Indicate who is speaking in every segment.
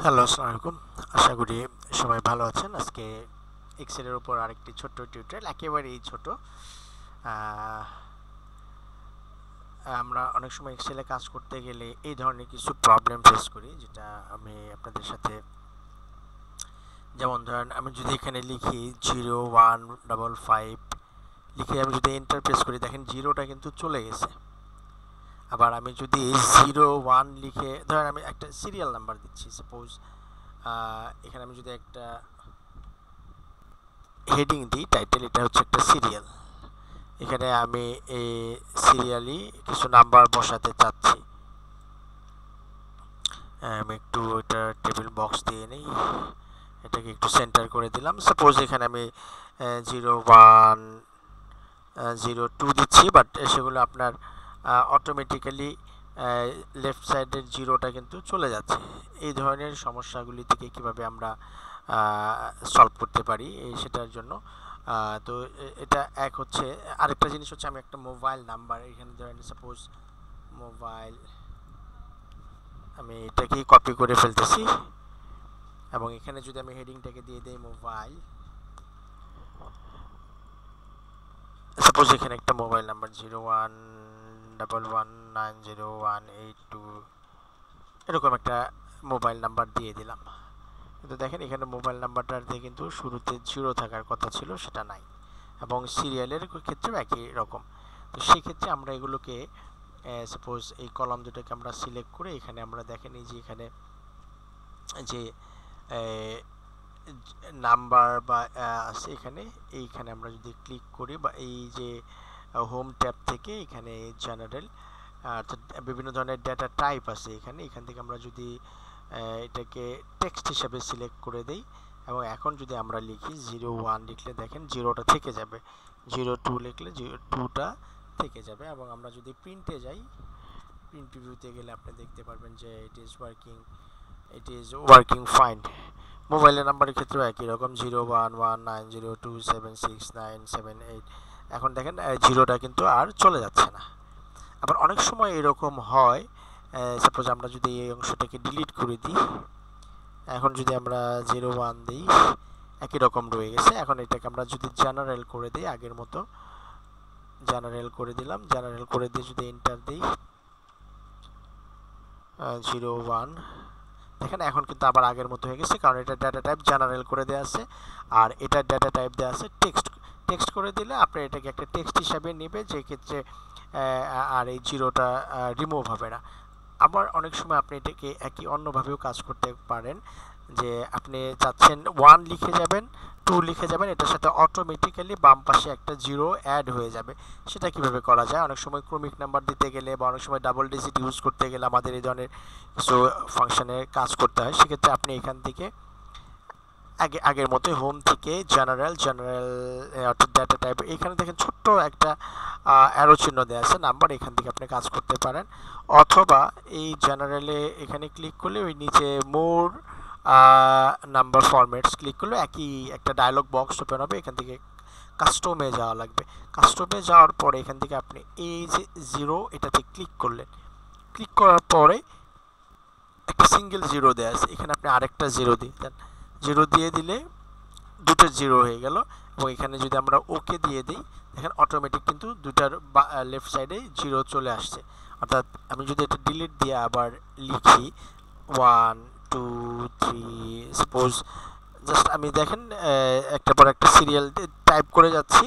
Speaker 1: Hello, আসসালামু আলাইকুম। আশা করি সবাই ভালো আছেন। আজকে এক্সেলের উপর আরেকটি ছোট্ট টিউটোরিয়াল, একেবারেই ছোট। আহ, আমরা অনেক সময় এক্সেলে কাজ করতে গেলে এই ধরনের কিছু প্রবলেম ফেস করি, যেটা আমি আপনাদের সাথে, যেমন ধরেন আমি যদি এখানে লিখি 0155 লিখে আমি যদি এন্টার প্রেস করি, দেখেন জিরোটা কিন্তু চলে গেছে। আবার আমি যদি 01 লিখে, ধরেন আমি একটা সিরিয়াল নাম্বার দিচ্ছি, সাপোজ এখানে আমি যদি একটা হেডিং দিই, টাইটেল, এটা হচ্ছে একটা সিরিয়াল। এখানে আমি এই সিরিয়ালি কিছু নাম্বার বসাতে চাচ্ছি। আমি একটু এটা টেবিল বক্স দিয়ে নিই, এটাকে একটু সেন্টার করে দিলাম। সাপোজ এখানে আমি 0102 দিচ্ছি, বাট সেগুলো আপনার অটোমেটিক্যালি লেফট সাইডের জিরোটা কিন্তু চলে যাচ্ছে। এই ধরনের সমস্যাগুলি থেকে কিভাবে আমরা সলভ করতে পারি সেটার জন্য, তো এটা এক হচ্ছে। আরেকটা জিনিস হচ্ছে, আমি একটা মোবাইল নাম্বার এখানে ধরেন সাপোজ মোবাইল, আমি এটাকে কপি করে ফেলতেছি এবং এখানে যদি আমি হেডিংটাকে দিয়ে দিই মোবাইল, সাপোজ এখানে একটা মোবাইল নাম্বার 01119018 এরকম একটা মোবাইল নাম্বার দিয়ে দিলাম। কিন্তু দেখেন এখানে মোবাইল নাম্বারটাতে কিন্তু শুরুতে জিরো থাকার কথা ছিল, সেটা নাই। এবং সিরিয়ালের ক্ষেত্রেও একই রকম। তো সেক্ষেত্রে আমরা এগুলোকে সাপোজ এই কলাম দুটোকে আমরা সিলেক্ট করে এখানে আমরা দেখেন এই যে এখানে যে নাম্বার বা আছে এখানে, এইখানে আমরা যদি ক্লিক করি বা এই যে হোম ট্যাব থেকে এখানে জেনারেল, অর্থাৎ বিভিন্ন ধরনের ডেটা টাইপ আছে এখানে, এখান থেকে আমরা যদি এটাকে টেক্সট হিসাবে সিলেক্ট করে দেই এবং এখন যদি আমরা লিখি 01 লিখলে দেখেন জিরোটা থেকে যাবে, 02 লিখলে 2টা থেকে যাবে। এবং আমরা যদি প্রিন্টে যাই, প্রিন্ট প্রিভিউতে গেলে আপনি দেখতে পারবেন যে ইট ইজ ওয়ার্কিং ফাইন। মোবাইলের নাম্বারের ক্ষেত্রেও একই রকম 011902769778। এখন দেখেন জিরোটা কিন্তু আর চলে যাচ্ছে না। আবার অনেক সময় এরকম হয়, সাপোজ আমরা যদি এই অংশটাকে ডিলিট করে দিই, এখন যদি আমরা 01 দিই, একই রকম রয়ে গেছে। এখন এটাকে আমরা যদি জেনারেল করে দিই, আগের মতো জেনারেল করে দিলাম, জেনারেল করে দিয়ে যদি এন্টার দিই 01, দেখেন এখন কিন্তু আবার আগের মতো হয়ে গেছে, কারণ এটা ডাটা টাইপ জেনারেল করে দেওয়া আছে আর এটা ডাটা টাইপ দেওয়া আছে টেক্সট। টেক্সট করে দিলে আপনি এটাকে একটা টেক্সট হিসাবে নেবে, যে ক্ষেত্রে আর এই জিরোটা রিমুভ হবে না। আবার অনেক সময় আপনি এটাকে একই অন্যভাবেও কাজ করতে পারেন, যে আপনি চাচ্ছেন 1 লিখে যাবেন, 2 লিখে যাবেন, এটার সাথে অটোমেটিক্যালি বাম পাশে একটা জিরো অ্যাড হয়ে যাবে। সেটা কিভাবে করা যায়, অনেক সময় ক্রমিক নাম্বার দিতে গেলে বা অনেক সময় ডাবল ডিজিট ইউজ করতে গেলে আমাদের এই ধরনের কিছু ফাংশনে কাজ করতে হয়। সেক্ষেত্রে আপনি এখান থেকে আগের মতোই হোম থেকে জেনারেল অর্থাৎ ডাটা টাইপ, এখানে দেখেন ছোট্ট একটা অ্যারো চিহ্ন দেওয়া আছে নাম্বার, এখান থেকে আপনি কাজ করতে পারেন। অথবা এই জেনারেলে এখানে ক্লিক করলে ওই নিচে মোর নাম্বার ফরম্যাটস ক্লিক করলে একই একটা ডায়লগ বক্স ওপেন হবে, এখান থেকে কাস্টমে যাওয়া লাগবে। কাস্টমে যাওয়ার পরে এখান থেকে আপনি এই যে জিরো এটাতে ক্লিক করলেন, ক্লিক করার পরে একটা সিঙ্গেল জিরো দেওয়া আছে, এখানে আপনি আরেকটা জিরো দিয়ে দেন, জিরো দিয়ে দিলে দুটো জিরো হয়ে গেল। এবং এখানে যদি আমরা ওকে দিয়ে দিই, দেখেন অটোমেটিক কিন্তু দুটার লেফট সাইডে জিরো চলে আসছে। অর্থাৎ আমি যদি এটা ডিলিট দিয়ে আবার লিখি 1 2 3, সাপোজ জাস্ট আমি দেখেন একটা পর একটা সিরিয়াল টাইপ করে যাচ্ছি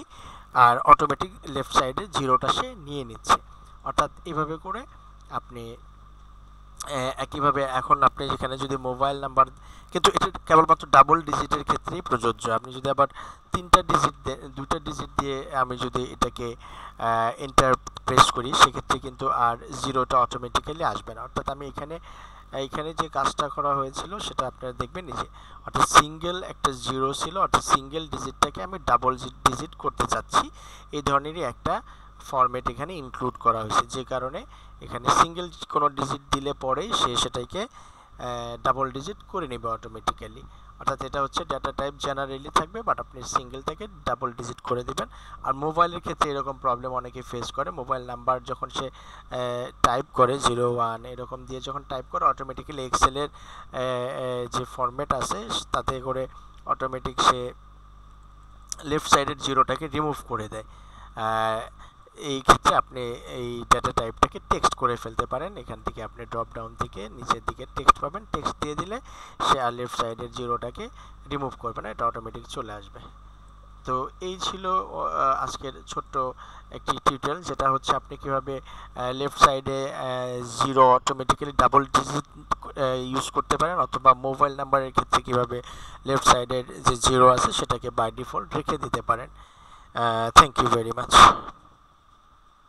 Speaker 1: আর অটোমেটিক লেফট সাইডে জিরোটা সে নিয়ে নিচ্ছে। অর্থাৎ এভাবে করে আপনি একইভাবে এখন আপনি যেখানে যদি মোবাইল নাম্বার, কিন্তু এটা কেবলমাত্র ডাবল ডিজিটের ক্ষেত্রেই প্রযোজ্য। আপনি যদি আবার দুইটা ডিজিট দিয়ে আমি যদি এটাকে এন্টার প্রেস করি, সেক্ষেত্রে কিন্তু আর জিরোটা অটোমেটিক্যালি আসবে না। অর্থাৎ আমি এখানে যে কাজটা করা হয়েছিল সেটা আপনারা দেখবেন নিজে, অর্থাৎ সিঙ্গেল একটা জিরো ছিল, অর্থাৎ সিঙ্গেল ডিজিটটাকে আমি ডাবল ডিজিট করতে চাচ্ছি, এই ধরনেরই একটা ফরম্যাট এখানে ইনক্লুড করা হয়েছে, যে কারণে এখানে সিঙ্গেল কোনো ডিজিট দিলে পরেই সে সেটাকে ডাবল ডিজিট করে নেবে অটোমেটিক্যালি। অর্থাৎ এটা হচ্ছে ডেটা টাইপ জেনারেলি থাকবে, বাট আপনি সিঙ্গেল থেকে ডাবল ডিজিট করে দিবেন। আর মোবাইলের ক্ষেত্রে এরকম প্রবলেম অনেকে ফেস করে, মোবাইল নাম্বার যখন সে টাইপ করে 01 এরকম দিয়ে যখন টাইপ করে অটোমেটিক্যালি এক্সেলের যে ফরম্যাট আছে তাতে করে অটোমেটিক সে লেফট সাইডের জিরোটাকে রিমুভ করে দেয়। এই ক্ষেত্রে আপনি এই ডেটা টাইপটাকে টেক্সট করে ফেলতে পারেন। এখান থেকে আপনি ড্রপ ডাউন থেকে নিচের দিকে টেক্সট পাবেন, টেক্সট দিয়ে দিলে সে আর লেফট সাইডের জিরোটাকে রিমুভ করবে না, এটা অটোমেটিক চলে আসবে। তো এই ছিল আজকের ছোট্ট একটি টিউটোরিয়াল, যেটা হচ্ছে আপনি কিভাবে লেফট সাইডে zero automatically double digit use করতে পারেন, অথবা মোবাইল নাম্বারের ক্ষেত্রে কিভাবে লেফট সাইডের যে জিরো আছে সেটাকে বাই ডিফল্ট রেখে দিতে পারেন। Thank you very much.